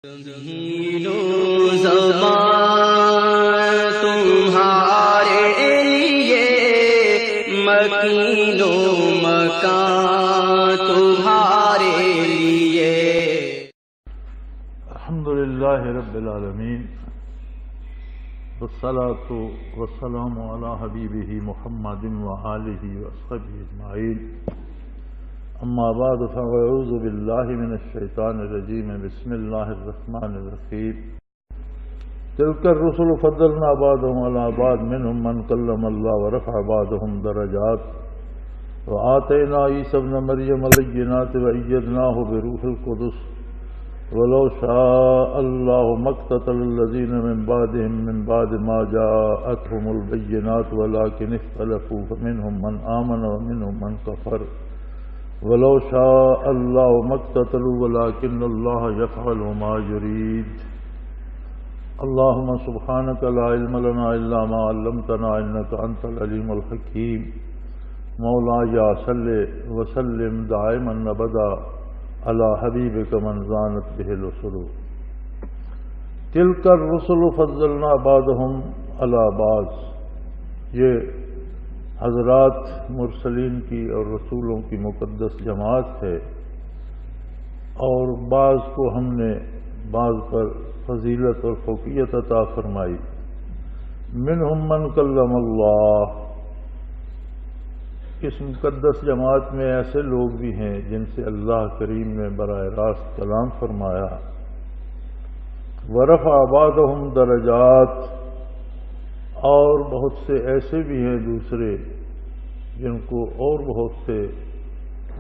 زمین و زمان تمہارے لیے، مکین و مکان تمہارے لیے۔ الحمدللہ رب العالمین، والصلاة والسلام علی حبیبہ محمد وآلہ وصحبہ اجمعین۔ اما بعد فاعوذ باللہ من الشیطان الرجیم، بسم اللہ الرحمن الرحیم۔ تلک الرسل فضلنا بعضهم علی بعض، منهم من کلم اللہ ورفع بعضهم درجات، وآتینا عیسی ابن مریم البینات وأیدناہ بروح القدس، ولو شاء اللہ ما اقتتل الذین من بعدهم من بعد ما جاءتهم البینات ولکن اختلفوا فمنهم من آمن ومنهم من کفر، ولو شاء اللہ ما اقتتلوا ولکن اللہ یفعل ما یرید۔ اللہم سبحانک لا علم لنا الا ما علمتنا انک انت العلیم الحکیم۔ مولایا صلی وسلم دائما ابدا علی حبیبک من زانت بہ الرسل۔ تلک الرسل فضلنا بعضهم علی بعض، یہ حضرات مرسلین کی اور رسولوں کی مقدس جماعت ہے، اور بعض کو ہم نے بعض پر فضیلت اور فوقیت عطا فرمائی۔ منہم من کلم اللہ، اس مقدس جماعت میں ایسے لوگ بھی ہیں جن سے اللہ کریم نے براہ راست کلام فرمایا۔ ورفع بعضهم درجات، اور بہت سے ایسے بھی ہیں دوسرے جن کو اور بہت سے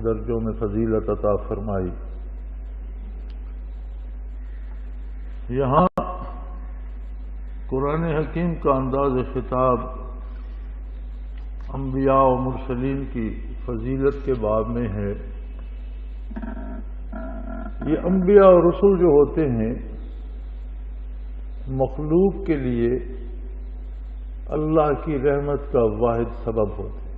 درجوں میں فضیلت عطا فرمائی۔ یہاں قرآن حکیم کا انداز خطاب انبیاء و مرسلین کی فضیلت کے باب میں ہے۔ یہ انبیاء اور رسول جو ہوتے ہیں مخلوق کے لیے اللہ کی رحمت کا واحد سبب ہوتے ہیں۔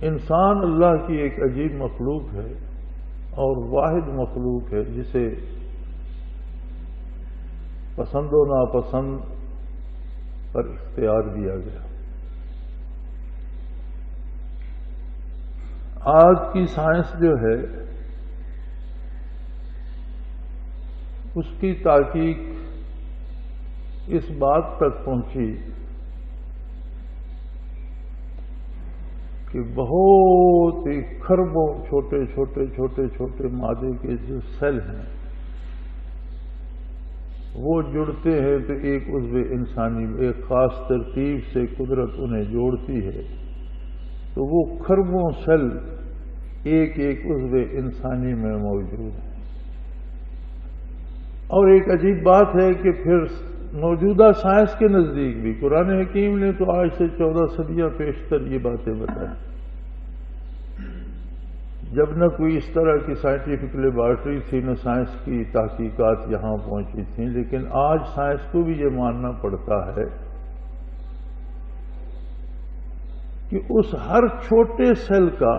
انسان اللہ کی ایک عجیب مخلوق ہے اور واحد مخلوق ہے جسے پسند و ناپسند پر اختیار دیا گیا۔ آج کی سائنس جو ہے اس کی تحقیق اس بات تک پہنچی کہ بہت ہی کھربوں چھوٹے چھوٹے چھوٹے چھوٹے مادے کے جو سیل ہیں وہ جڑتے ہیں تو ایک عضو انسانی ایک خاص ترتیب سے قدرت انہیں جوڑتی ہے، تو وہ کھربوں سیل ایک ایک عضو انسانی میں موجود ہیں۔ اور ایک عجیب بات ہے کہ پھر موجودہ سائنس کے نزدیک بھی قرآن حکیم نے تو آج سے 14 صدیاں پیشتر یہ باتیں بتائیں، جب نہ کوئی اس طرح کی سائنٹیفک لیبارٹری تھی نہ سائنس کی تحقیقات یہاں پہنچی تھیں، لیکن آج سائنس کو بھی یہ ماننا پڑتا ہے کہ اس ہر چھوٹے سیل کا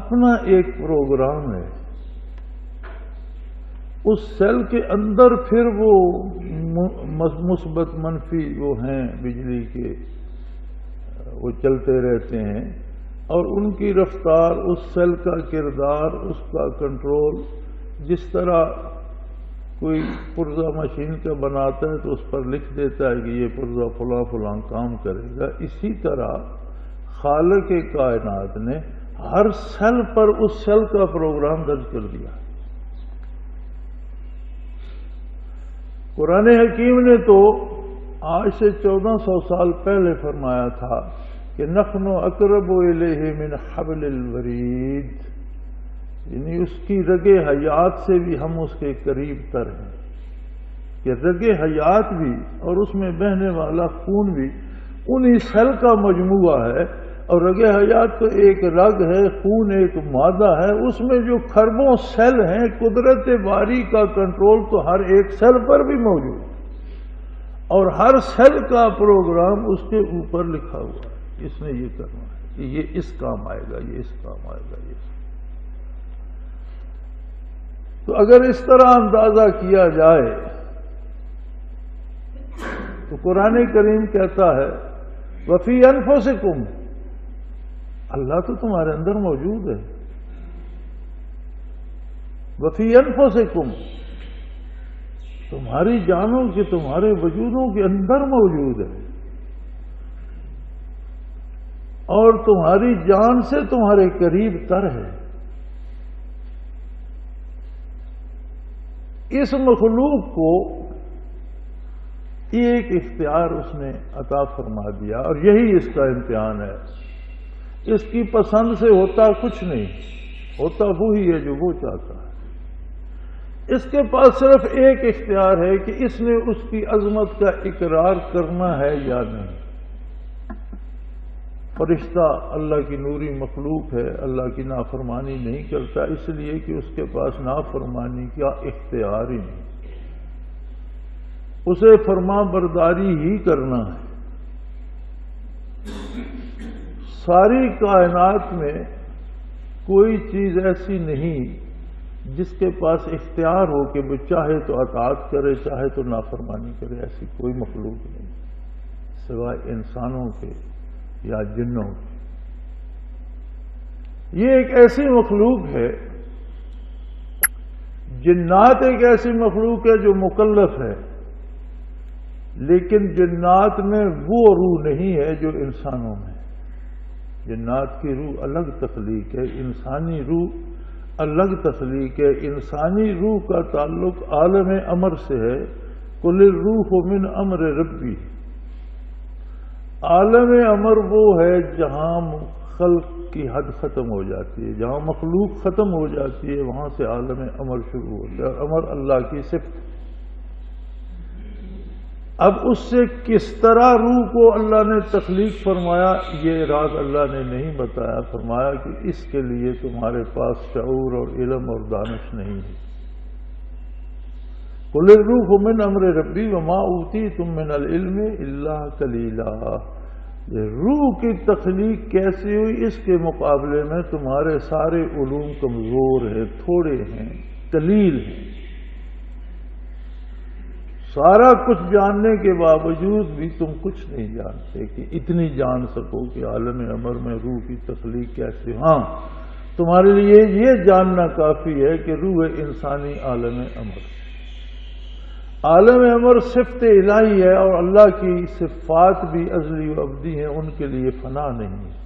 اپنا ایک پروگرام ہے۔ اس سیل کے اندر پھر وہ مثبت منفی وہ ہیں بجلی کے، وہ چلتے رہتے ہیں، اور ان کی رفتار، اس سیل کا کردار، اس کا کنٹرول، جس طرح کوئی پرزہ مشین کا بناتا ہے تو اس پر لکھ دیتا ہے کہ یہ پرزہ فلاں فلاں کام کرے گا، اسی طرح خالق کائنات نے ہر سیل پر اس سیل کا پروگرام درج کر دیا۔ قرآن حکیم نے تو آج سے 1400 سال پہلے فرمایا تھا کہ نحن اقرب الیہ من حبل الورید، یعنی اس کی رگ حیات سے بھی ہم اس کے قریب تر ہیں، کہ رگ حیات بھی اور اس میں بہنے والا خون بھی انہی سیل کا مجموعہ ہے، اور رگ حیات تو ایک رگ ہے، خون ایک مادہ ہے، اس میں جو کھربوں سیل ہیں، قدرت باری کا کنٹرول تو ہر ایک سیل پر بھی موجود ہے، اور ہر سیل کا پروگرام اس کے اوپر لکھا ہوا ہے، اس نے یہ کرنا ہے، یہ اس کام آئے گا، یہ اس کام آئے گا، یہ تو اگر اس طرح اندازہ کیا جائے تو قرآن کریم کہتا ہے وفی انفسکم، اللہ تو تمہارے اندر موجود ہے، وفی انفسکم، تمہاری جانوں کے تمہارے وجودوں کے اندر موجود ہے، اور تمہاری جان سے تمہارے قریب تر ہے۔ اس مخلوق کو ایک اختیار اس نے عطا فرما دیا، اور یہی اس کا امتحان ہے۔ اس کی پسند سے ہوتا کچھ نہیں، ہوتا وہی ہے جو وہ چاہتا ہے۔ اس کے پاس صرف ایک اختیار ہے کہ اس نے اس کی عظمت کا اقرار کرنا ہے یا نہیں۔ فرشتہ اللہ کی نوری مخلوق ہے، اللہ کی نافرمانی نہیں کرتا، اس لیے کہ اس کے پاس نافرمانی کا اختیار ہی نہیں، اسے فرما برداری ہی کرنا ہے۔ ساری کائنات میں کوئی چیز ایسی نہیں جس کے پاس اختیار ہو کہ وہ چاہے تو اطاعت کرے چاہے تو نافرمانی کرے، ایسی کوئی مخلوق نہیں سوائے انسانوں کے یا جنوں کی۔ یہ ایک ایسی مخلوق ہے، جنات ایک ایسی مخلوق ہے جو مکلف ہے، لیکن جنات میں وہ روح نہیں ہے جو انسانوں میں۔ جنات کی روح الگ تخلیق ہے، انسانی روح الگ تخلیق ہے۔ انسانی روح کا تعلق عالم امر سے ہے، قل الروح من امر ربی۔ عالم امر وہ ہے جہاں خلق کی حد ختم ہو جاتی ہے، جہاں مخلوق ختم ہو جاتی ہے، وہاں سے عالم امر شروع ہوتا ہے۔ امر اللہ کی صفت۔ اب اس سے کس طرح روح کو اللہ نے تخلیق فرمایا، یہ راز اللہ نے نہیں بتایا۔ فرمایا کہ اس کے لیے تمہارے پاس شعور اور علم اور دانش نہیں ہے۔ قل الروح من امر ربی وما اوتیتم من العلم الا قلیلا۔ یہ روح کی تخلیق کیسی ہوئی، اس کے مقابلے میں تمہارے سارے علوم کمزور ہیں، تھوڑے ہیں، قلیل ہیں۔ سارا کچھ جاننے کے باوجود بھی تم کچھ نہیں جانتے کہ اتنی جان سکو کہ عالم امر میں روح کی تخلیق کیسے۔ ہاں، تمہارے لیے یہ جاننا کافی ہے کہ روح انسانی عالم امر، عالم امر صفت الہی ہے، اور اللہ کی صفات بھی ازلی و ابدی ہیں، ان کے لیے فنا نہیں ہے۔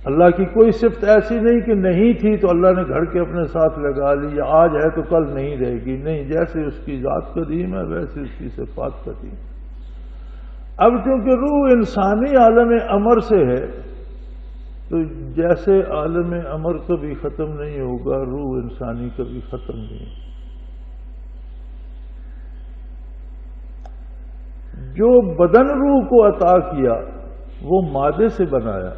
اللہ کی کوئی صفت ایسی نہیں کہ نہیں تھی تو اللہ نے گھڑ کے اپنے ساتھ لگا لی، یا آج ہے تو کل نہیں رہے گی، نہیں، جیسے اس کی ذات قدیم ہے ویسے اس کی صفات قدیم۔ اب چونکہ روح انسانی عالم امر سے ہے تو جیسے عالم امر کبھی ختم نہیں ہوگا، روح انسانی کبھی ختم نہیں ہوگا۔ جو بدن روح کو عطا کیا وہ مادے سے بنایا،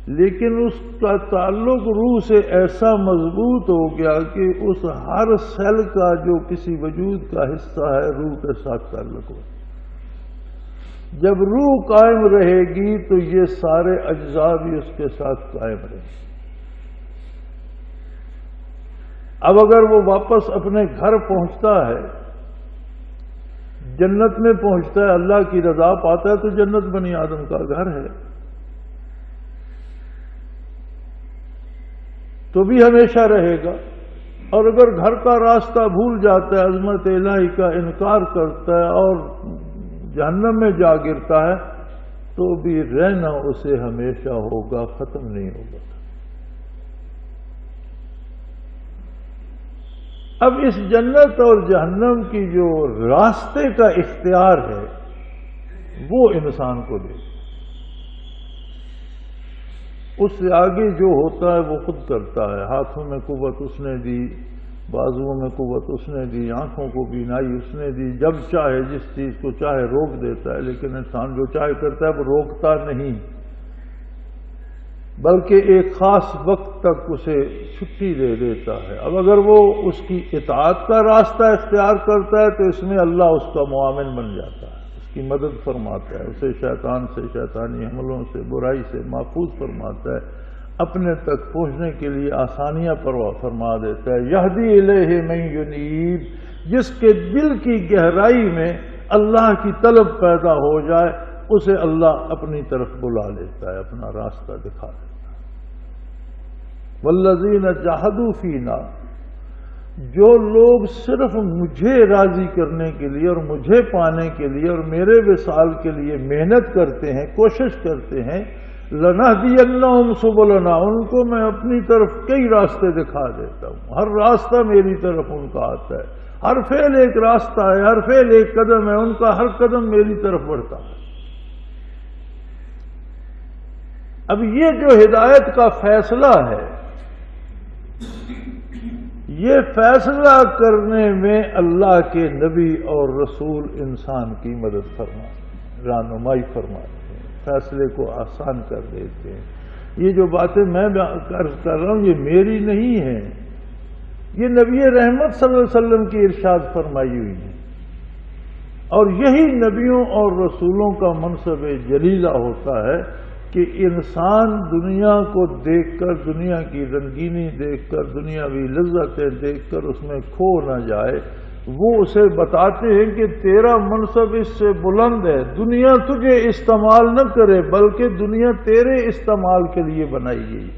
لیکن اس کا تعلق روح سے ایسا مضبوط ہو گیا کہ اس ہر سیل کا جو کسی وجود کا حصہ ہے روح کے ساتھ تعلق ہو۔ جب روح قائم رہے گی تو یہ سارے اجزاء بھی اس کے ساتھ قائم رہیں گے۔ اب اگر وہ واپس اپنے گھر پہنچتا ہے، جنت میں پہنچتا ہے، اللہ کی رضا پاتا ہے، تو جنت بنی آدم کا گھر ہے، تو بھی ہمیشہ رہے گا۔ اور اگر گھر کا راستہ بھول جاتا ہے، عظمت الہی کا انکار کرتا ہے اور جہنم میں جا گرتا ہے، تو بھی رہنا اسے ہمیشہ ہوگا، ختم نہیں ہوگا۔ اب اس جنت اور جہنم کی جو راستے کا اختیار ہے وہ انسان کو دے، اس سے آگے جو ہوتا ہے وہ خود کرتا ہے۔ ہاتھوں میں قوت اس نے دی، بازوؤں میں قوت اس نے دی، آنکھوں کو بینائی اس نے دی، جب چاہے جس چیز کو چاہے روک دیتا ہے، لیکن انسان جو چاہے کرتا ہے وہ روکتا نہیں، بلکہ ایک خاص وقت تک اسے چھٹی دے دیتا ہے۔ اب اگر وہ اس کی اطاعت کا راستہ اختیار کرتا ہے تو اس میں اللہ اس کا معاون بن جاتا ہے، اس کی مدد فرماتا ہے، اسے شیطان سے، شیطانی حملوں سے، برائی سے محفوظ فرماتا ہے۔ اپنے تک پہنچنے کے لیے آسانیاں فرما دیتا ہے۔ یہدی الیہ من ینیب، جس کے دل کی گہرائی میں اللہ کی طلب پیدا ہو جائے اسے اللہ اپنی طرف بلا لیتا ہے، اپنا راستہ دکھا دیتا ہے۔ والذین جاہدوا فینا، جو لوگ صرف مجھے راضی کرنے کے لیے اور مجھے پانے کے لیے اور میرے وصال کے لیے محنت کرتے ہیں، کوشش کرتے ہیں، لنہدینہم سبلنا، ان کو میں اپنی طرف کئی راستے دکھا دیتا ہوں، ہر راستہ میری طرف ان کا آتا ہے، ہر فعل ایک راستہ ہے، ہر فعل ایک قدم ہے، ان کا ہر قدم میری طرف بڑھتا ہے۔ اب یہ جو ہدایت کا فیصلہ ہے، یہ فیصلہ کرنے میں اللہ کے نبی اور رسول انسان کی مدد فرماتے ہیں، رہنمائی فرماتے ہیں، فیصلے کو آسان کر دیتے ہیں۔ یہ جو باتیں میں عرض کر رہا ہوں یہ میری نہیں ہیں، یہ نبی رحمت صلی اللہ علیہ وسلم کی ارشاد فرمائی ہوئی ہے، اور یہی نبیوں اور رسولوں کا منصب جلیلہ ہوتا ہے کہ انسان دنیا کو دیکھ کر، دنیا کی رنگینی دیکھ کر، دنیاوی لذتیں دیکھ کر اس میں کھو نہ جائے۔ وہ اسے بتاتے ہیں کہ تیرا منصب اس سے بلند ہے، دنیا تجھے استعمال نہ کرے بلکہ دنیا تیرے استعمال کے لیے بنائی گئی۔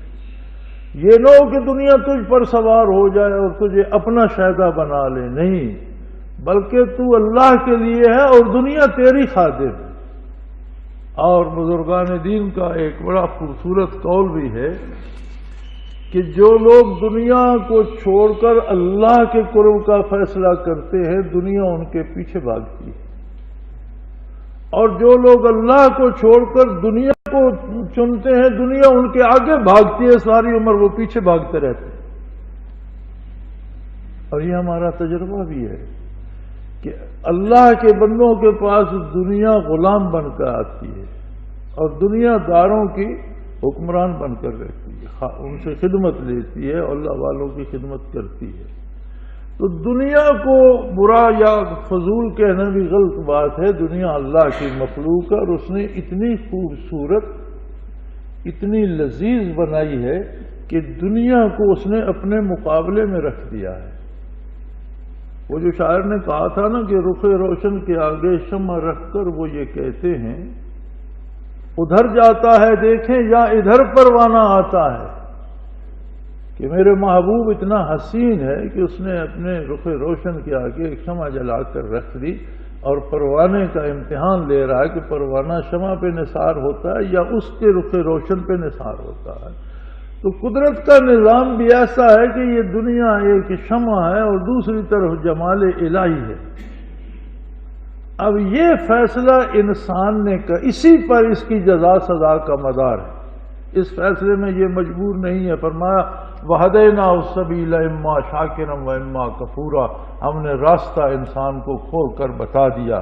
یہ نہ ہو کہ دنیا تجھ پر سوار ہو جائے اور تجھے اپنا شہدا بنا لے، نہیں، بلکہ تو اللہ کے لیے ہے اور دنیا تیری خادم ہے۔ اور بزرگان دین کا ایک بڑا خوبصورت قول بھی ہے کہ جو لوگ دنیا کو چھوڑ کر اللہ کے قرب کا فیصلہ کرتے ہیں دنیا ان کے پیچھے بھاگتی ہے، اور جو لوگ اللہ کو چھوڑ کر دنیا کو چنتے ہیں دنیا ان کے آگے بھاگتی ہے، ساری عمر وہ پیچھے بھاگتے رہتے ہیں۔ اور یہ ہمارا تجربہ بھی ہے کہ اللہ کے بندوں کے پاس دنیا غلام بن کر آتی ہے اور دنیا داروں کی حکمران بن کر رہتی ہے، ان سے خدمت لیتی ہے، اللہ والوں کی خدمت کرتی ہے۔ تو دنیا کو برا یا فضول کہنا بھی غلط بات ہے، دنیا اللہ کی مخلوق ہے اور اس نے اتنی خوبصورت، اتنی لذیذ بنائی ہے کہ دنیا کو اس نے اپنے مقابلے میں رکھ دیا ہے۔ وہ جو شاعر نے کہا تھا نا کہ رخ روشن کے آگے شمع رکھ کر وہ یہ کہتے ہیں ادھر جاتا ہے دیکھیں یا ادھر پروانہ آتا ہے، کہ میرے محبوب اتنا حسین ہے کہ اس نے اپنے رخ روشن کے آگے ایک شمع جلا کر رکھ دی، اور پروانے کا امتحان لے رہا ہے کہ پروانہ شمع پہ نثار ہوتا ہے یا اس کے رخ روشن پہ نثار ہوتا ہے۔ تو قدرت کا نظام بھی ایسا ہے کہ یہ دنیا ایک شمع ہے اور دوسری طرف جمال الہی ہے۔ اب یہ فیصلہ انسان نے اسی پر اس کی جزا سزا کا مدار ہے، اس فیصلے میں یہ مجبور نہیں ہے۔ فرمایا وَهَدَيْنَاهُ السَّبِيلَ إِمَّا شَاكِرًا وَإِمَّا كَفُورًا، ہم نے راستہ انسان کو کھول کر بتا دیا،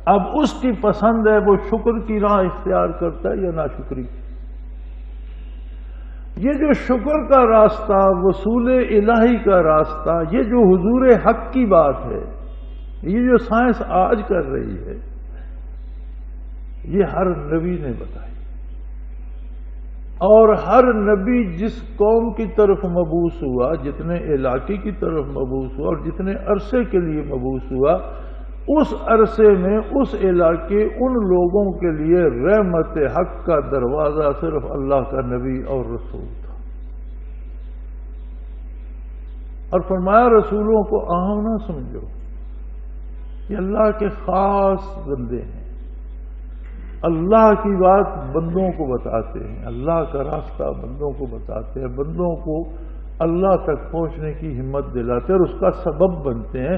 اب اس کی پسند ہے وہ شکر کی راہ اختیار کرتا ہے یا ناشکری۔ یہ جو شکر کا راستہ، وصول الہی کا راستہ، یہ جو حضور حق کی بات ہے، یہ جو سائنس آج کر رہی ہے، یہ ہر نبی نے بتائی، اور ہر نبی جس قوم کی طرف مبعوث ہوا، جتنے علاقے کی طرف مبعوث ہوا اور جتنے عرصے کے لیے مبعوث ہوا، اس عرصے میں اس علاقے ان لوگوں کے لیے رحمت حق کا دروازہ صرف اللہ کا نبی اور رسول تھا۔ اور فرمایا رسولوں کو اہم نہ سمجھو، یہ اللہ کے خاص بندے ہیں، اللہ کی بات بندوں کو بتاتے ہیں، اللہ کا راستہ بندوں کو بتاتے ہیں، بندوں کو اللہ تک پہنچنے کی ہمت دلاتے ہیں اور اس کا سبب بنتے ہیں۔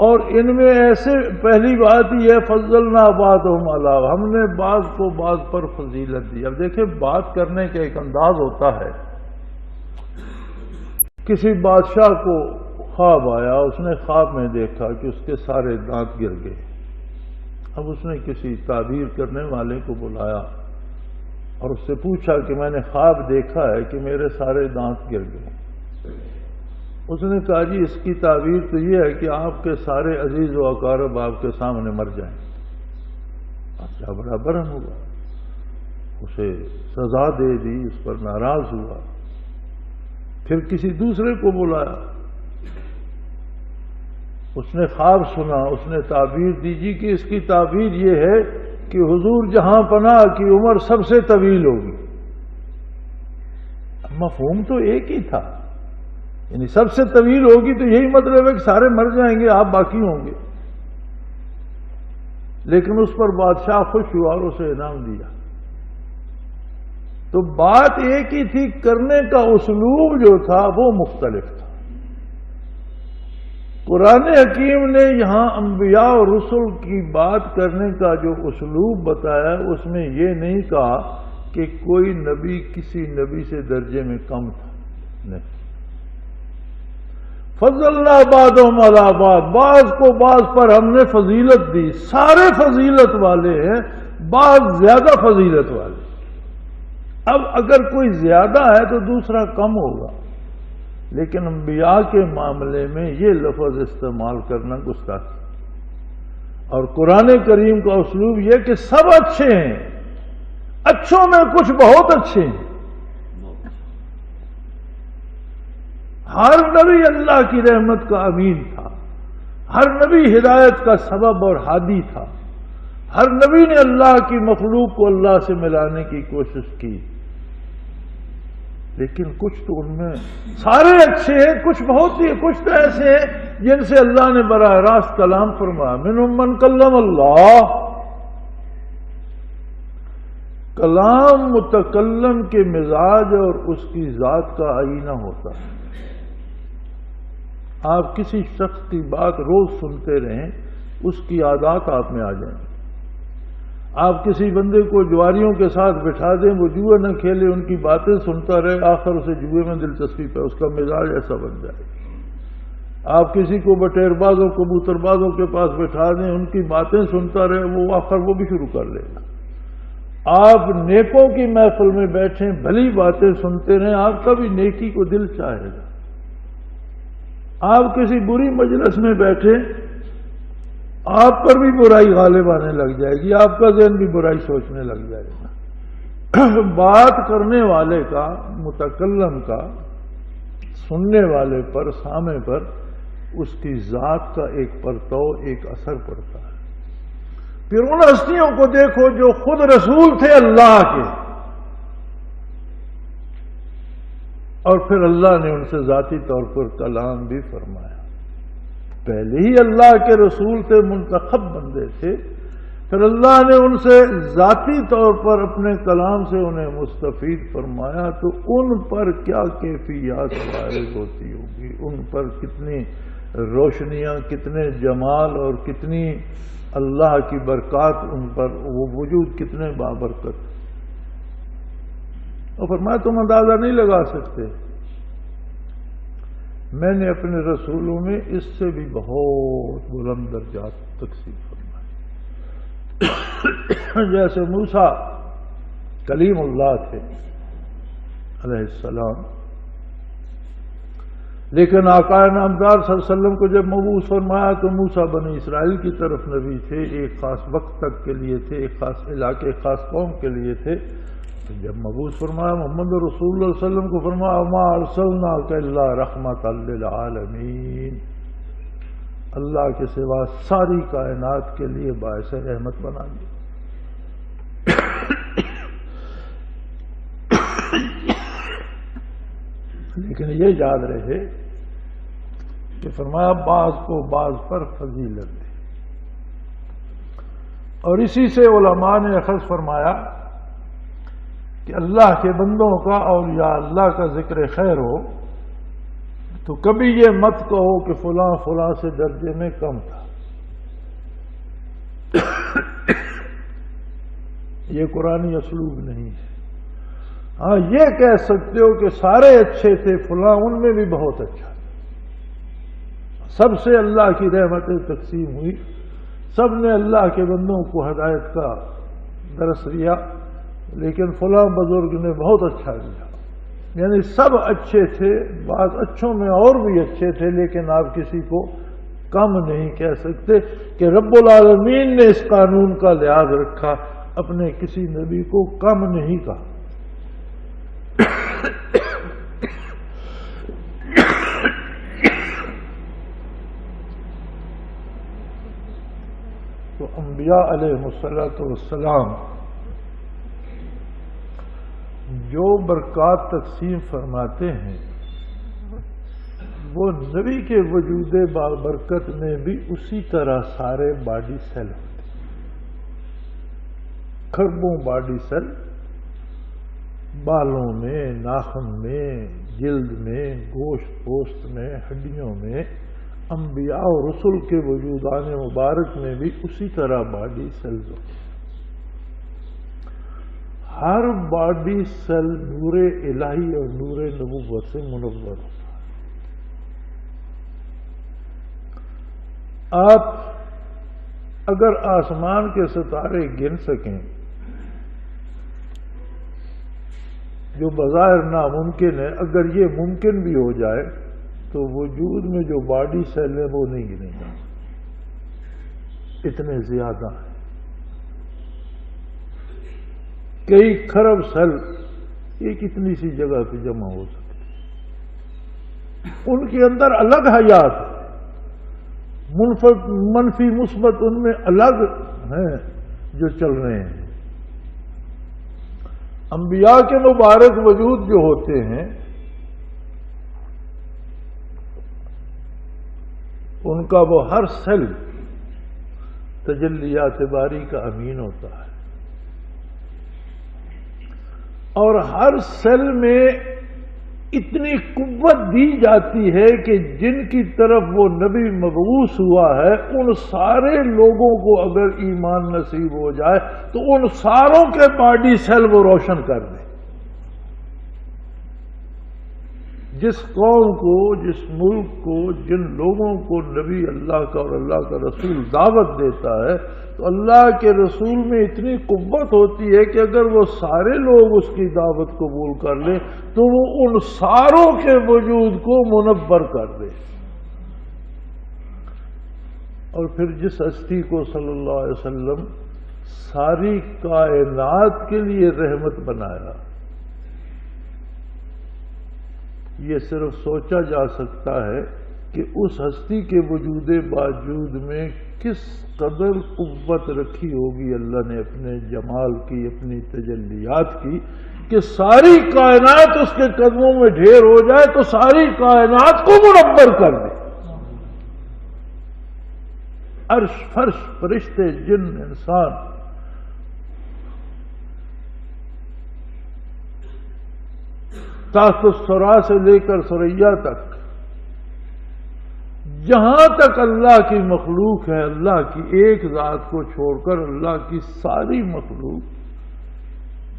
اور ان میں ایسے پہلی بات یہ فضلنا بعضهم علی، ہم نے بعض کو بعض پر فضیلت دی۔ اب دیکھیں بات کرنے کا ایک انداز ہوتا ہے، کسی بادشاہ کو خواب آیا، اس نے خواب میں دیکھا کہ اس کے سارے دانت گر گئے۔ اب اس نے کسی تعبیر کرنے والے کو بلایا اور اس سے پوچھا کہ میں نے خواب دیکھا ہے کہ میرے سارے دانت گر گئے۔ اس نے کہا جی اس کی تعبیر تو یہ ہے کہ آپ کے سارے عزیز و اقارب آپ کے سامنے مر جائیں۔ بادشاہ بڑا برہم ہوا، اسے سزا دے دی، اس پر ناراض ہوا۔ پھر کسی دوسرے کو بلایا، اس نے خواب سنا، اس نے تعبیر دی جی کہ اس کی تعبیر یہ ہے کہ حضور جہاں پناہ کی عمر سب سے طویل ہوگی۔ مفہوم تو ایک ہی تھا، یعنی سب سے طویل ہوگی تو یہی مطلب ہے کہ سارے مر جائیں گے، آپ باقی ہوں گے۔ لیکن اس پر بادشاہ خوش ہوا اور اسے انعام دیا۔ تو بات ایک ہی تھی، کرنے کا اسلوب جو تھا وہ مختلف تھا۔ قرآن حکیم نے یہاں انبیاء اور رسل کی بات کرنے کا جو اسلوب بتایا، اس میں یہ نہیں کہا کہ کوئی نبی کسی نبی سے درجے میں کم تھا، نہیں۔ فضلنا بعضهم علی بعض، بعض کو بعض پر ہم نے فضیلت دی، سارے فضیلت والے ہیں، بعض زیادہ فضیلت والے۔ اب اگر کوئی زیادہ ہے تو دوسرا کم ہوگا، لیکن انبیاء کے معاملے میں یہ لفظ استعمال کرنا گستاخی۔ اور قرآن کریم کا اسلوب یہ کہ سب اچھے ہیں، اچھوں میں کچھ بہت اچھے ہیں۔ ہر نبی اللہ کی رحمت کا امین تھا، ہر نبی ہدایت کا سبب اور ہادی تھا، ہر نبی نے اللہ کی مخلوق کو اللہ سے ملانے کی کوشش کی، لیکن کچھ تو ان میں سارے اچھے ہیں، کچھ بہت ہی، کچھ تو ایسے ہیں جن سے اللہ نے براہ راست کلام فرمایا۔ منہم من کلم اللہ، کلام متکلم کے مزاج اور اس کی ذات کا آئینہ ہوتا ہے۔ آپ کسی شخص کی بات روز سنتے رہیں، اس کی عادات آپ میں آ جائیں۔ آپ کسی بندے کو جواریوں کے ساتھ بٹھا دیں، وہ جوئے نہ کھیلے، ان کی باتیں سنتا رہے، آخر اسے جوئے میں دلچسپی پہ اس کا مزاج ایسا بن جائے۔ آپ کسی کو بٹیر بازوں کبوتر بازوں کے پاس بٹھا دیں، ان کی باتیں سنتا رہے، وہ آخر وہ بھی شروع کر لے گا۔ آپ نیکوں کی محفل میں بیٹھیں، بھلی باتیں سنتے رہیں، آپ کا بھی نیکی کو دل چاہے گا۔ آپ کسی بری مجلس میں بیٹھے، آپ پر بھی برائی غالب آنے لگ جائے گی، آپ کا ذہن بھی برائی سوچنے لگ جائے گا۔ بات کرنے والے کا، متکلم کا، سننے والے پر، سامع پر اس کی ذات کا ایک پرتو، ایک اثر پڑتا ہے۔ پھر ان ہستیوں کو دیکھو جو خود رسول تھے اللہ کے، اور پھر اللہ نے ان سے ذاتی طور پر کلام بھی فرمایا۔ پہلے ہی اللہ کے رسول تھے، منتخب بندے تھے، پھر اللہ نے ان سے ذاتی طور پر اپنے کلام سے انہیں مستفید فرمایا، تو ان پر کیا کیفیات وارد ہوتی ہوگی، ان پر کتنی روشنیاں، کتنے جمال اور کتنی اللہ کی برکات، ان پر وہ وجود کتنے بابرکت۔ اور فرمایا تم اندازہ نہیں لگا سکتے، میں نے اپنے رسولوں میں اس سے بھی بہت بلند درجات تقسیم فرمائے۔ جیسے موسیٰ کلیم اللہ تھے علیہ السلام، لیکن آقا نامدار صلی اللہ علیہ وسلم کو جب مبعوث فرمایا تو موسیٰ بنی اسرائیل کی طرف نبی تھے، ایک خاص وقت تک کے لیے تھے، ایک خاص علاقے، ایک خاص قوم کے لیے تھے۔ تو جب مبعوث فرمایا محمد رسول اللہ صلی اللہ علیہ وسلم کو، فرمایا وما ارسلناک الا رحمۃ للعالمین، اللہ کے سوا ساری کائنات کے لیے باعث رحمت بنا دیا۔ لیکن یہ یاد رہے کہ فرمایا بعض کو بعض پر فضیلت دی، اور اسی سے علماء نے اخذ فرمایا کہ اللہ کے بندوں کا، اولیاء اللہ کا ذکر خیر ہو تو کبھی یہ مت کہو کہ فلاں فلاں سے درجے میں کم تھا۔ یہ قرآنی اسلوب نہیں ہے۔ ہاں یہ کہہ سکتے ہو کہ سارے اچھے تھے، فلاں ان میں بھی بہت اچھا تھا، سب سے اللہ کی رحمتیں تقسیم ہوئی، سب نے اللہ کے بندوں کو ہدایت کا درس دیا، لیکن فلاں بزرگ نے بہت اچھا دیا۔ یعنی سب اچھے تھے، بعض اچھوں میں اور بھی اچھے تھے، لیکن آپ کسی کو کم نہیں کہہ سکتے کہ رب العالمین نے اس قانون کا لحاظ رکھا، اپنے کسی نبی کو کم نہیں کہا۔ تو انبیاء علیہم جو برکات تقسیم فرماتے ہیں وہ نبی کے وجود برکت میں بھی اسی طرح سارے باڈی سیل ہوتے ہیں. کھربوں باڈی سیل بالوں میں، ناخن میں، جلد میں، گوشت پوست میں، ہڈیوں میں. انبیاء اور رسول کے وجودان مبارک میں بھی اسی طرح باڈی سیلز ہوتے ہیں. ہر باڈی سیل نور الہی اور نور نبوت سے منور ہوتا ہے. آپ اگر آسمان کے ستارے گن سکیں جو بظاہر ناممکن ہے، اگر یہ ممکن بھی ہو جائے تو وجود میں جو باڈی سیل ہیں وہ نہیں گنے جا سکتے، اتنے زیادہ ہیں. کئی کھرب سیل ایک اتنی سی جگہ پہ جمع ہو سکتے، ان کے اندر الگ حیات منفی مثبت ان میں الگ ہیں جو چل رہے ہیں. انبیاء کے مبارک وجود جو ہوتے ہیں ان کا وہ ہر سیل تجلیات باری کا امین ہوتا ہے، اور ہر سیل میں اتنی قوت دی جاتی ہے کہ جن کی طرف وہ نبی مبعوث ہوا ہے ان سارے لوگوں کو اگر ایمان نصیب ہو جائے تو ان ساروں کے باڈی سیل وہ روشن کر دیں. جس قوم کو، جس ملک کو، جن لوگوں کو نبی اللہ کا اور اللہ کا رسول دعوت دیتا ہے تو اللہ کے رسول میں اتنی قوت ہوتی ہے کہ اگر وہ سارے لوگ اس کی دعوت قبول کر لیں تو وہ ان ساروں کے وجود کو منور کر دے. اور پھر جس ہستی کو صلی اللہ علیہ وسلم ساری کائنات کے لیے رحمت بنایا، یہ صرف سوچا جا سکتا ہے کہ اس ہستی کے وجود باوجود میں کس قدر قوت رکھی ہوگی اللہ نے اپنے جمال کی، اپنی تجلیات کی، کہ ساری کائنات اس کے قدموں میں ڈھیر ہو جائے تو ساری کائنات کو منور کر دے. عرش، فرش، فرشتے، جن، انسان، تحت الثرى سے لے کر ثریا تک، جہاں تک اللہ کی مخلوق ہے، اللہ کی ایک ذات کو چھوڑ کر اللہ کی ساری مخلوق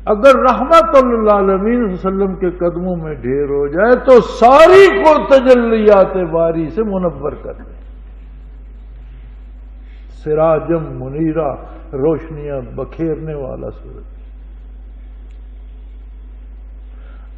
اگر رحمت للعالمین صلی اللہ علیہ وسلم کے قدموں میں ڈھیر ہو جائے تو ساری کو تجلیات باری سے منور کر دے. سراجم منیرہ، روشنیاں بکھیرنے والا سورج.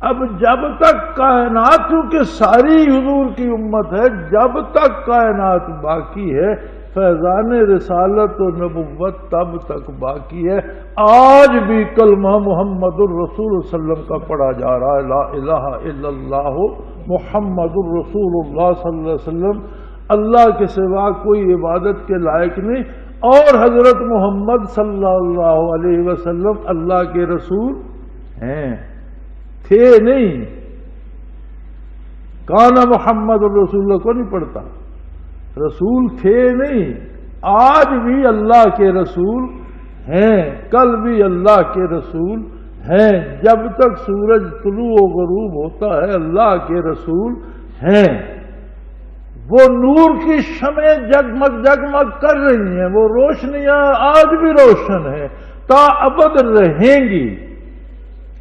اب جب تک کائنات، کیونکہ ساری حضور کی امت ہے، جب تک کائنات باقی ہے فیضان رسالت و نبوت تب تک باقی ہے. آج بھی کلمہ محمد الرسول صلی اللہ علیہ وسلم کا پڑھا جا رہا ہے، لا الہ الا اللہ محمد الرسول اللہ صلی اللہ علیہ وسلم. اللہ کے سوا کوئی عبادت کے لائق نہیں، اور حضرت محمد صلی اللہ علیہ وسلم اللہ کے رسول ہیں، تھے نہیں. کانا محمد الرسول اللہ کو نہیں پڑھتا، رسول تھے نہیں. آج بھی اللہ کے رسول ہیں، کل بھی اللہ کے رسول ہیں. جب تک سورج طلوع و غروب ہوتا ہے اللہ کے رسول ہیں. وہ نور کی شمعیں جگمگ جگمگ کر رہی ہیں، وہ روشنیاں آج بھی روشن ہیں، تا ابد رہیں گی.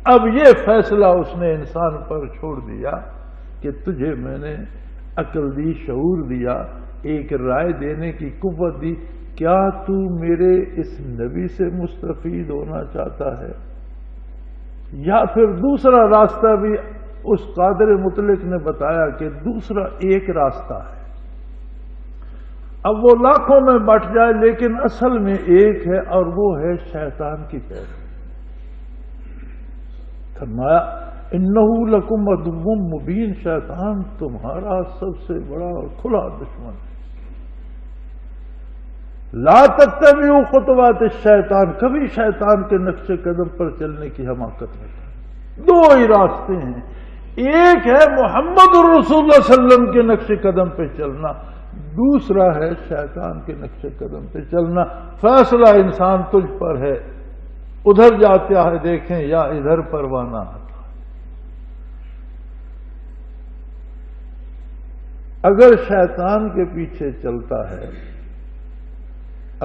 اب یہ فیصلہ اس نے انسان پر چھوڑ دیا کہ تجھے میں نے عقل دی، شعور دیا، ایک رائے دینے کی قوت دی. کیا تو میرے اس نبی سے مستفید ہونا چاہتا ہے، یا پھر دوسرا راستہ بھی اس قادر مطلق نے بتایا کہ دوسرا ایک راستہ ہے. اب وہ لاکھوں میں بٹ جائے لیکن اصل میں ایک ہے، اور وہ ہے شیطان کی پیروی. فرمایا انہ لکم عدو مبین، شیطان تمہارا سب سے بڑا اور کھلا دشمن ہے. لا تتبعوا خطوات الشیطان، کبھی شیطان کے نقش قدم پر چلنے کی حماقت نہیں کریں۔ دو ہی راستے ہیں، ایک ہے محمد الرسول اللہ صلی اللہ علیہ وسلم کے نقش قدم پہ چلنا، دوسرا ہے شیطان کے نقش قدم پہ چلنا۔ فیصلہ انسان تجھ پر ہے، ادھر جاتا ہے دیکھیں یا ادھر پروانہ آتا ہے۔ اگر شیطان کے پیچھے چلتا ہے،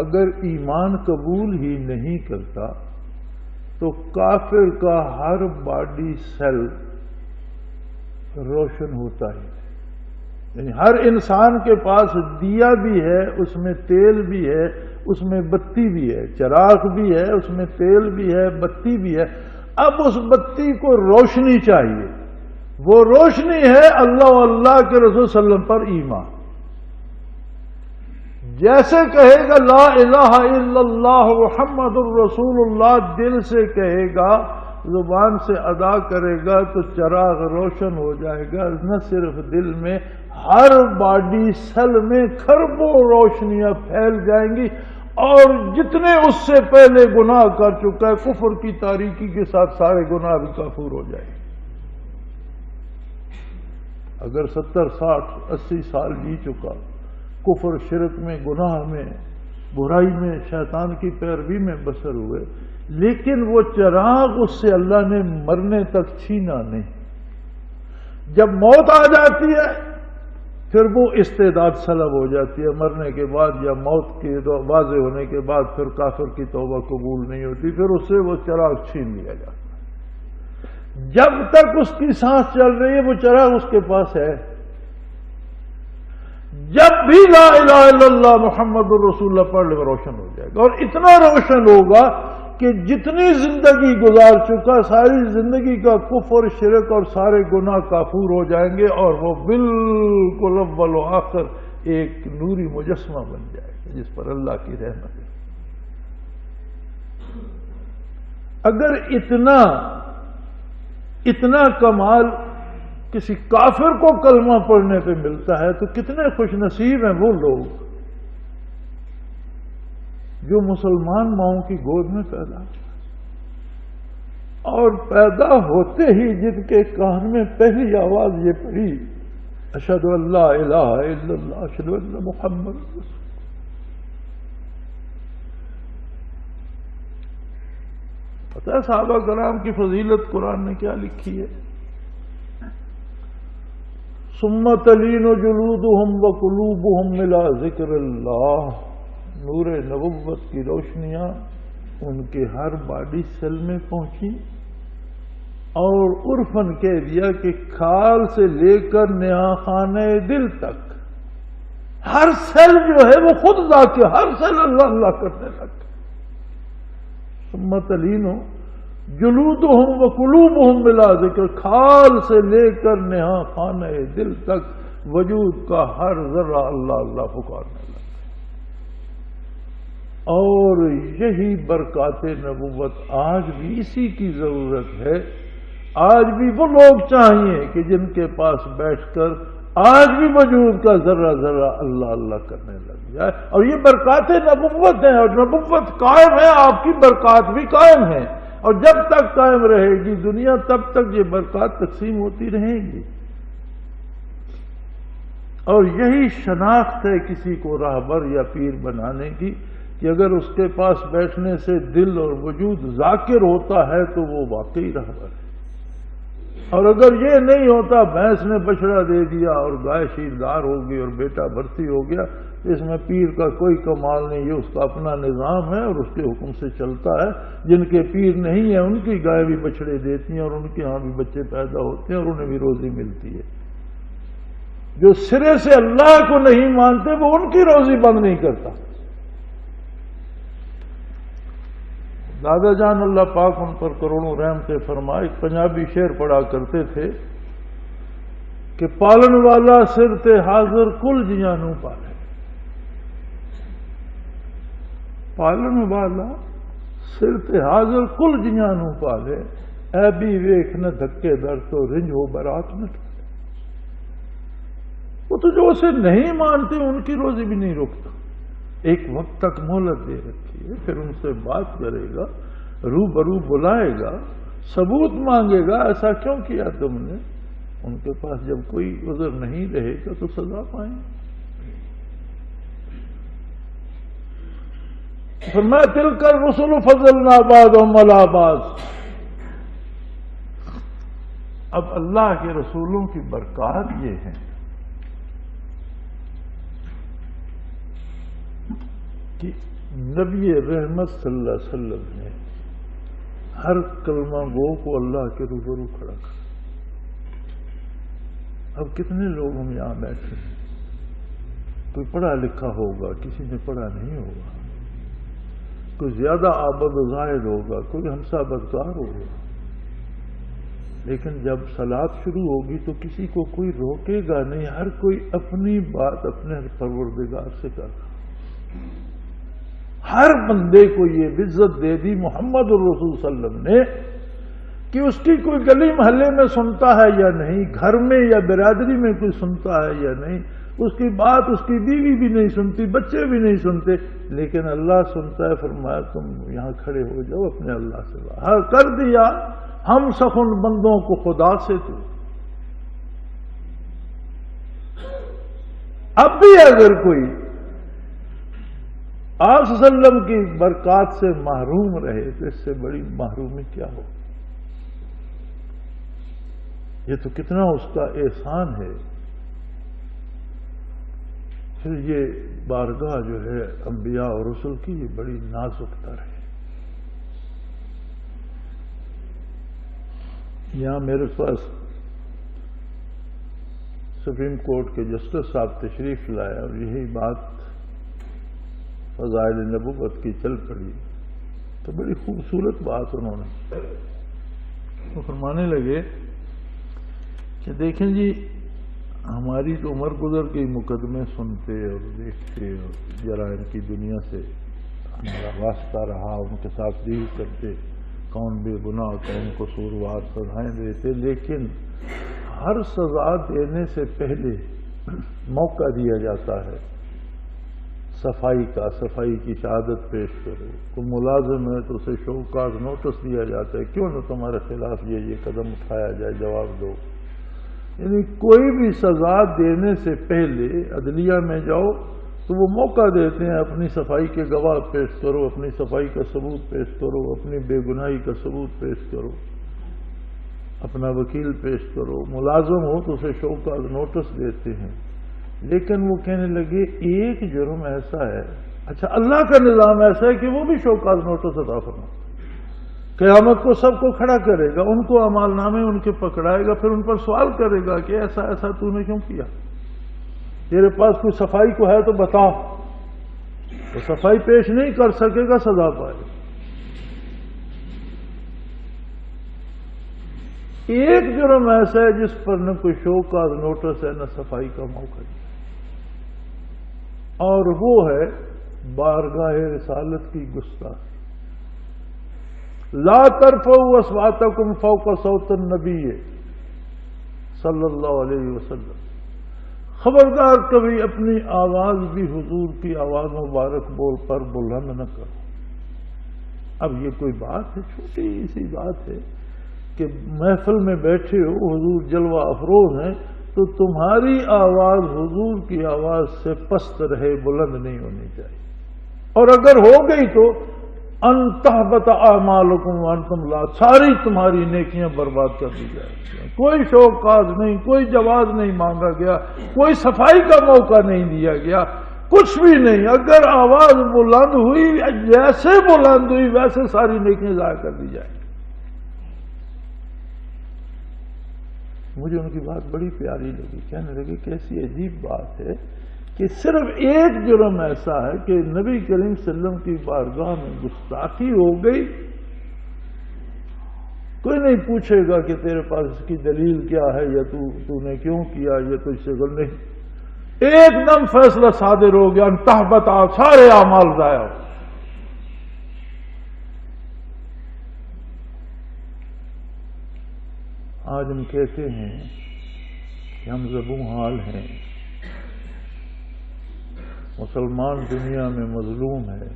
اگر ایمان قبول ہی نہیں کرتا تو کافر کا ہر باڈی سیل روشن ہوتا ہی ہے، یعنی ہر انسان کے پاس دیا بھی ہے، اس میں تیل بھی ہے، اس میں بتی بھی ہے، چراغ بھی ہے، اس میں تیل بھی ہے، بتی بھی ہے۔ اب اس بتی کو روشنی چاہیے، وہ روشنی ہے اللہ و اللہ کے رسول صلی اللہ علیہ وسلم پر ایمان۔ جیسے کہے گا لا الہ الا اللہ محمد الرسول اللہ، دل سے کہے گا، زبان سے ادا کرے گا تو چراغ روشن ہو جائے گا، نہ صرف دل میں، ہر باڈی سیل میں کھربوں روشنیاں پھیل جائیں گی، اور جتنے اس سے پہلے گناہ کر چکا ہے کفر کی تاریکی کے ساتھ سارے گناہ بھی کافور ہو جائیں گے۔ اگر 70 60 80 سال جی چکا، کفر شرک میں، گناہ میں، برائی میں، شیطان کی پیروی میں بسر ہوئے، لیکن وہ چراغ اس سے اللہ نے مرنے تک چھینا نہیں۔ جب موت آ جاتی ہے پھر وہ استعداد سلب ہو جاتی ہے، مرنے کے بعد یا موت کے واضح ہونے کے بعد پھر کافر کی توبہ قبول نہیں ہوتی، پھر اس سے وہ چراغ چھین لیا جاتا ہے۔ جب تک اس کی سانس چل رہی ہے وہ چراغ اس کے پاس ہے۔ جب بھی لا الہ الا اللہ محمد الرسول اللہ پڑھ لے وہ روشن ہو جائے گا، اور اتنا روشن ہوگا کہ جتنی زندگی گزار چکا ساری زندگی کا کفر شرک اور سارے گناہ کافور ہو جائیں گے، اور وہ بالکل اول و آخر ایک نوری مجسمہ بن جائے گا جس پر اللہ کی رحمت ہے۔ اگر اتنا کمال کسی کافر کو کلمہ پڑھنے پہ ملتا ہے تو کتنے خوش نصیب ہیں وہ لوگ جو مسلمان ماؤں کی گود میں پیدا ہوئے، اور پیدا ہوتے ہی جن کے کان میں پہلی آواز یہ پڑی اشہد ان لا الہ الا اللہ اشہد ان محمد رسول اللہ۔ پتہ ہے صحابہ کرام کی فضیلت قرآن نے کیا لکھی ہے؟ ثم تلین جلودہم وقلوبہم الی ذکر اللہ، نور نبوت کی روشنیاں ان کے ہر باڈی سیل میں پہنچی، اور عرفاً کہہ دیا کہ کھال سے لے کر نہا خانہ دل تک ہر سیل جو ہے وہ خود ذاکر، ہر سیل اللہ اللہ کرنے لگا۔ ثم تلین جلودہم وقلوبہم الی ذکر، کھال سے لے کر نہا خانہ دل تک وجود کا ہر ذرہ اللہ اللہ پکارنے لگا۔ اور یہی برکات نبوت آج بھی اسی کی ضرورت ہے۔ آج بھی وہ لوگ چاہیے کہ جن کے پاس بیٹھ کر آج بھی وجود کا ذرہ ذرہ اللہ اللہ کرنے لگ جائے، اور یہ برکات نبوت ہیں، اور نبوت قائم ہے، آپ کی برکات بھی قائم ہے، اور جب تک قائم رہے گی دنیا تب تک یہ برکات تقسیم ہوتی رہیں گی۔ اور یہی شناخت ہے کسی کو راہبر یا پیر بنانے کی، کہ اگر اس کے پاس بیٹھنے سے دل اور وجود ذاکر ہوتا ہے تو وہ واقعی راہبر ہے، اور اگر یہ نہیں ہوتا، بھینس نے بچڑا دے دیا اور گائے شیردار ہو گئی اور بیٹا برسی ہو گیا، اس میں پیر کا کوئی کمال نہیں، یہ اس کا اپنا نظام ہے اور اس کے حکم سے چلتا ہے۔ جن کے پیر نہیں ہیں ان کی گائے بھی بچڑے دیتی ہیں، اور ان کے ہاں بھی بچے پیدا ہوتے ہیں، اور انہیں بھی روزی ملتی ہے۔ جو سرے سے اللہ کو نہیں مانتے وہ ان کی روزی بند نہیں کرتا۔ دادا جان اللہ پاک ان پر کروڑوں رحمتیں فرمائے، ایک پنجابی شعر پڑھا کرتے تھے کہ پالن والا سر تے حاضر کل جیاں نوں پالے، پالن والا سر تے حاضر کل جیاں نوں پالے، اے بھی ویکھ نہ دھکے در تو رنج ہو برات نہ ٹالے۔ وہ تو جو اسے نہیں مانتے ان کی روزی بھی نہیں روکتا، ایک وقت تک مہلت دے رکھی ہے، پھر ان سے بات کرے گا، روبرو بلائے گا، ثبوت مانگے گا، ایسا کیوں کیا تم نے؟ ان کے پاس جب کوئی عذر نہیں رہے گا تو سزا پائیں۔ فرمایا تلک الرسل فضلنا بعضهم علی بعض۔ اب اللہ کے رسولوں کی برکات یہ ہے کہ نبی رحمت صلی اللہ علیہ وسلم نے ہر کلمہ گو کو اللہ کے روبرو کھڑا کر۔ اب کتنے لوگ ہم یہاں بیٹھے ہیں، کوئی پڑھا لکھا ہوگا، کسی نے پڑھا نہیں ہوگا، کوئی زیادہ عابد و زاہد ہوگا، کوئی ہم سا بدکار ہوگا، لیکن جب صلاۃ شروع ہوگی تو کسی کو کوئی روکے گا نہیں، ہر کوئی اپنی بات اپنے پروردگار سے کرے گا۔ ہر بندے کو یہ عزت دے دی محمد الرسول صلی اللہ علیہ وسلم نے کہ اس کی کوئی گلی محلے میں سنتا ہے یا نہیں، گھر میں یا برادری میں کوئی سنتا ہے یا نہیں، اس کی بات اس کی بیوی بھی نہیں سنتی، بچے بھی نہیں سنتے، لیکن اللہ سنتا ہے۔ فرمایا تم یہاں کھڑے ہو جاؤ، اپنے اللہ سے باہر کر دیا ہم سخن بندوں کو خدا سے۔ تو اب بھی اگر کوئی آپ صلی اللہ علیہ وسلم کی برکات سے محروم رہے تو اس سے بڑی محرومی کیا ہو؟ یہ تو کتنا اس کا احسان ہے۔ پھر یہ بارگاہ جو ہے انبیاء اور رسل کی یہ بڑی نازک تر ہے۔ یہاں میرے پاس سپریم کورٹ کے جسٹس صاحب تشریف لائے اور یہی بات فضائل نبوت کی چل پڑی تو بڑی خوبصورت بات انہوں نے وہ فرمانے لگے کہ دیکھیں جی، ہماری تو عمر گزر کے مقدمے سنتے اور دیکھتے اور جرائم کی دنیا سے ہمارا واسطہ رہا، ان کے ساتھ ڈیل کرتے، کون بے گناہ کون قصوروار سزائیں دیتے، لیکن ہر سزا دینے سے پہلے موقع دیا جاتا ہے صفائی کا، صفائی کی شہادت پیش کرو۔ کوئی ملازم ہے تو اسے شوکاز نوٹس دیا جاتا ہے، کیوں نہ تمہارے خلاف یہ قدم اٹھایا جائے، جواب دو۔ یعنی کوئی بھی سزا دینے سے پہلے عدلیہ میں جاؤ تو وہ موقع دیتے ہیں، اپنی صفائی کے گواہ پیش کرو، اپنی صفائی کا ثبوت پیش کرو، اپنی بے گناہی کا ثبوت پیش کرو، اپنا وکیل پیش کرو۔ ملازم ہو تو اسے شوکاز نوٹس دیتے ہیں، لیکن وہ کہنے لگے ایک جرم ایسا ہے، اچھا اللہ کا نظام ایسا ہے کہ وہ بھی شوکاز نوٹس عطا فرماتا ہے، قیامت کو سب کو کھڑا کرے گا، ان کو اعمال نامے ان کے پکڑائے گا، پھر ان پر سوال کرے گا کہ ایسا ایسا تو نے کیوں کیا، تیرے پاس کوئی صفائی کو ہے تو بتا۔ تو صفائی پیش نہیں کر سکے گا، سزا پائے گا۔ ایک جرم ایسا ہے جس پر نہ کوئی شوکاز نوٹس ہے نہ صفائی کا موقع ہے، اور وہ ہے بارگاہ رسالت کی گستاخی۔ لا ترفعوا اصواتکم فوق صوت النبی صلی اللہ علیہ وسلم، خبردار کبھی اپنی آواز بھی حضور کی آواز مبارک بول پر بلند نہ کرو۔ اب یہ کوئی بات ہے، چھوٹی سی بات ہے کہ محفل میں بیٹھے ہو، حضور جلوہ افروز ہیں، تو تمہاری آواز حضور کی آواز سے پست رہے، بلند نہیں ہونی چاہیے، اور اگر ہو گئی تو ان تحبط اعمالکم وانتم لا، ساری تمہاری نیکیاں برباد کر دی جائیں۔ کوئی شوکاز نہیں، کوئی جواز نہیں مانگا گیا، کوئی صفائی کا موقع نہیں دیا گیا، کچھ بھی نہیں۔ اگر آواز بلند ہوئی، جیسے بلند ہوئی ویسے ساری نیکیاں ضائع کر دی جائیں۔ مجھے ان کی بات بڑی پیاری لگی، کہنے لگی کیسی عجیب بات ہے کہ صرف ایک جرم ایسا ہے کہ نبی کریم صلی اللہ علیہ وسلم کی بارگاہ میں گستاخی ہو گئی، کوئی نہیں پوچھے گا کہ تیرے پاس اس کی دلیل کیا ہے یا تو نے کیوں کیا، یہ تو اس سے غلط نہیں، ایک دم فیصلہ صادر ہو گیا، تحبط، سارے اعمال ضائع ہو۔ آج ہم کہتے ہیں کہ ہم زبوں حال ہیں، مسلمان دنیا میں مظلوم ہے،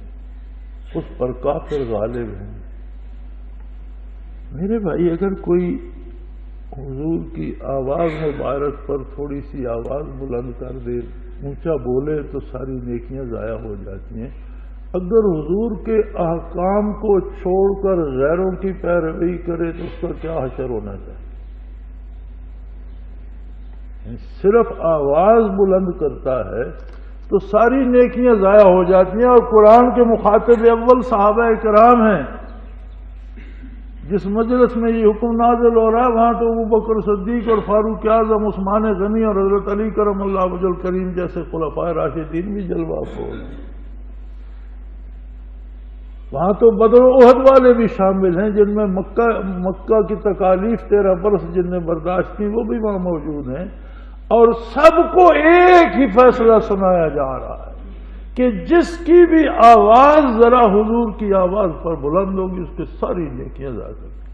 اس پر کافر غالب ہیں۔ میرے بھائی، اگر کوئی حضور کی آواز مبارک پر تھوڑی سی آواز بلند کر دے، اونچا بولے، تو ساری نیکیاں ضائع ہو جاتی ہیں۔ اگر حضور کے احکام کو چھوڑ کر غیروں کی پیروی کرے تو اس کا کیا حشر ہونا چاہیے؟ صرف آواز بلند کرتا ہے تو ساری نیکیاں ضائع ہو جاتی ہیں۔ اور قرآن کے مخاطب اول صحابہ کرام ہیں۔ جس مجلس میں یہ حکم نازل ہو رہا ہے وہاں تو ابو بکر صدیق اور فاروق اعظم، عثمان غنی اور حضرت علی کرم اللہ وجہ الکریم جیسے خلفائے راشدین بھی جلوہ افروز ہیں۔ وہاں تو بدر و احد والے بھی شامل ہیں، جن میں مکہ کی تکالیف 13 برس جن نے برداشت کی، وہ بھی وہاں موجود ہیں۔ اور سب کو ایک ہی فیصلہ سنایا جا رہا ہے کہ جس کی بھی آواز ذرا حضور کی آواز پر بلند ہوگی اس کی ساری نیکیاں ضائع کر دیں۔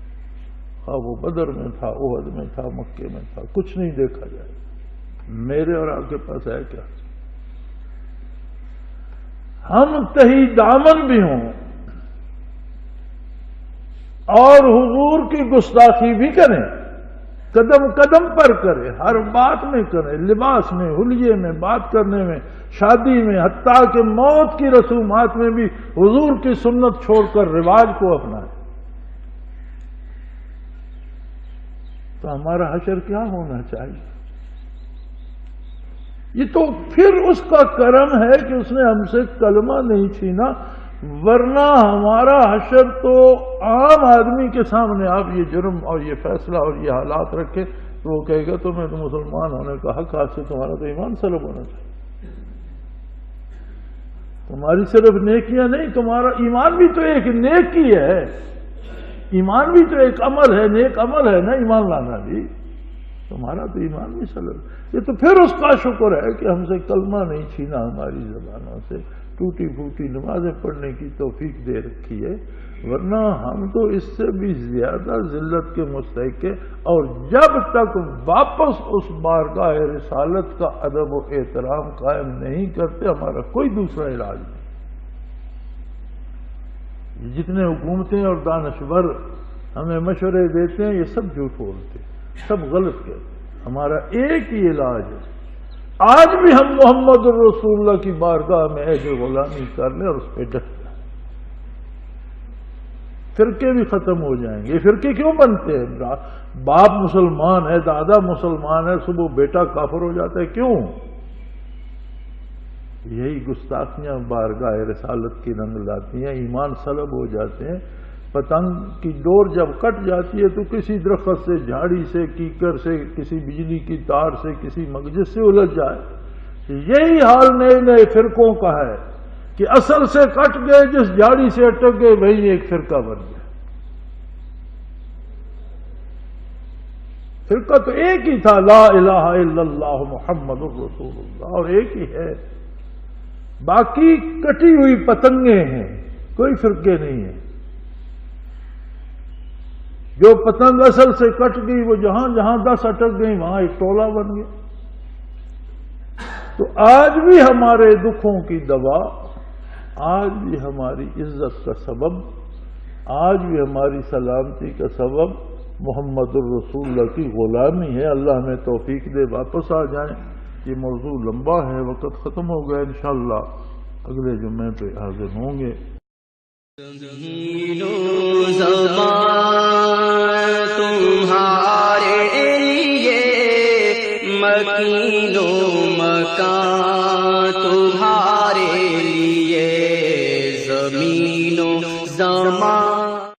ہاں، وہ بدر میں تھا، احد میں تھا، مکے میں تھا، کچھ نہیں دیکھا جائے۔ میرے اور آپ کے پاس ہے کیا؟ ہم تہی دامن بھی ہوں اور حضور کی گستاخی بھی کریں، قدم قدم پر کریں، ہر بات میں کریں، لباس میں، حلیے میں، بات کرنے میں، شادی میں، حتیٰ کہ موت کی رسومات میں بھی حضور کی سنت چھوڑ کر رواج کو اپنائیں، تو ہمارا حشر کیا ہونا چاہیے؟ یہ تو پھر اس کا کرم ہے کہ اس نے ہم سے کلمہ نہیں چھینا، ورنہ ہمارا حشر تو عام آدمی کے سامنے آپ یہ جرم اور یہ فیصلہ اور یہ حالات رکھے تو وہ کہے گا تمہیں تو مسلمان ہونے کا حق حاصل، تمہارا تو ایمان سلب ہونا چاہیے۔ تمہاری صرف نیکیاں نہیں، تمہارا ایمان بھی تو ایک نیکی ہے، ایمان بھی تو ایک عمل ہے، نیک عمل ہے نا ایمان لانا بھی، تمہارا تو ایمان بھی سلب۔ یہ تو پھر اس کا شکر ہے کہ ہم سے کلمہ نہیں چھینا، ہماری زبانوں سے ٹوٹی پھوٹی نمازیں پڑھنے کی توفیق دے رکھی ہے، ورنہ ہم تو اس سے بھی زیادہ ذلت کے مستحق ہیں۔ اور جب تک واپس اس بارگاہ رسالت کا ادب و احترام قائم نہیں کرتے ہمارا کوئی دوسرا علاج نہیں۔ جتنے حکومتیں اور دانشور ہمیں مشورے دیتے ہیں یہ سب جھوٹ بولتے ہیں، سب غلط کہتے ہیں۔ ہمارا ایک ہی علاج ہے، آج بھی ہم محمد الرسول اللہ کی بارگاہ میں عہد غلامی کر لیں اور اس پہ ڈٹ جائیں، فرقے بھی ختم ہو جائیں گے۔ فرقے کیوں بنتے ہیں؟ باپ مسلمان ہے، دادا مسلمان ہے، صبح بیٹا کافر ہو جاتا ہے، کیوں؟ یہی گستاخیاں بارگاہ رسالت کی رنگ لاتی ہیں، ایمان سلب ہو جاتے ہیں۔ پتنگ کی ڈور جب کٹ جاتی ہے تو کسی درخت سے، جھاڑی سے، کیکر سے، کسی بجلی کی تار سے، کسی مگجس سے الجھ جائے۔ یہی حال نئے نئے فرقوں کا ہے کہ اصل سے کٹ گئے، جس جھاڑی سے اٹک گئے وہی ایک فرقہ بن گیا۔ فرقہ تو ایک ہی تھا، لا الہ الا اللہ محمد الرسول اللہ، اور ایک ہی ہے، باقی کٹی ہوئی پتنگیں ہیں، کوئی فرقے نہیں ہیں۔ جو پتنگ اصل سے کٹ گئی وہ جہاں جہاں 10 اٹک گئی وہاں ایک ٹولہ بن گیا۔ تو آج بھی ہمارے دکھوں کی دوا، آج بھی ہماری عزت کا سبب، آج بھی ہماری سلامتی کا سبب محمد الرسول اللہ کی غلامی ہے۔ اللہ ہمیں توفیق دے واپس آ جائیں۔ یہ موضوع لمبا ہے، وقت ختم ہو گیا، انشاءاللہ اگلے جمعے پہ حاضر ہوں گے۔ زمین و زمان تمہارے لیے، مکین و مکان